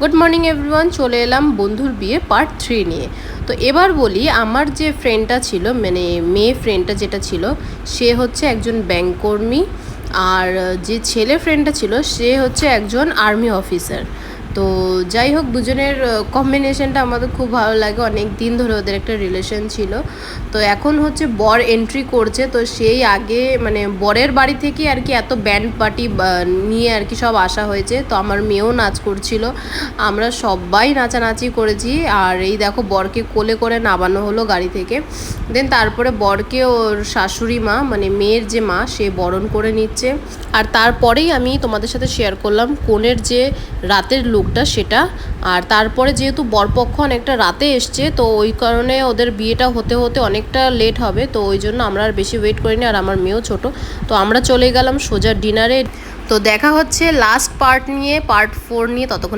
Good morning everyone, চলে এলাম বন্ধুর বিয়ে পার্ট 3 নিয়ে। তো এবার বলি, আমার যে ফ্রেন্ডটা ছিল, মানে মেয়ে ফ্রেন্ডটা যেটা ছিল, সে হচ্ছে একজন ব্যাংক কর্মী। আর যে ছেলে ফ্রেন্ডটা ছিল সে হচ্ছে একজন আর্মি অফিসার। তো যাই হোক, দুজনের কম্বিনেশনটা আমাদের খুব ভালো লাগে, অনেক দিন ধরে ওদের একটা রিলেশন ছিল। তো এখন হচ্ছে বর এন্ট্রি করছে, তো সেই আগে মানে বরের বাড়ি থেকে আর কি এত ব্যান্ড পার্টি নিয়ে আর কি সব আসা হয়েছে। তো আমার মেয়েও নাচ করছিল, আমরা সবাই নাচানাচি করেছি। আর এই দেখো, বরকে কোলে করে নামানো হলো গাড়ি থেকে। দেন তারপরে বরকে ওর শাশুড়ি মা, মানে মেয়ের যে মা, সে বরণ করে নিচ্ছে। আর তারপরেই আমি তোমাদের সাথে শেয়ার করলাম কনের যে রাতের লুকটা সেটা। আর তারপরে যেহেতু বরপক্ষ অনেকটা রাতে এসছে, তো ওই কারণে ওদের বিয়েটা হতে হতে অনেকটা লেট হবে। তো ওই জন্য আমরা আর বেশি ওয়েট করিনি, আর আমার মেয়েও ছোট। তো আমরা চলে গেলাম সোজা ডিনারে। তো দেখা হচ্ছে লাস্ট পার্ট নিয়ে, পার্ট 4 নিয়ে। ততক্ষণে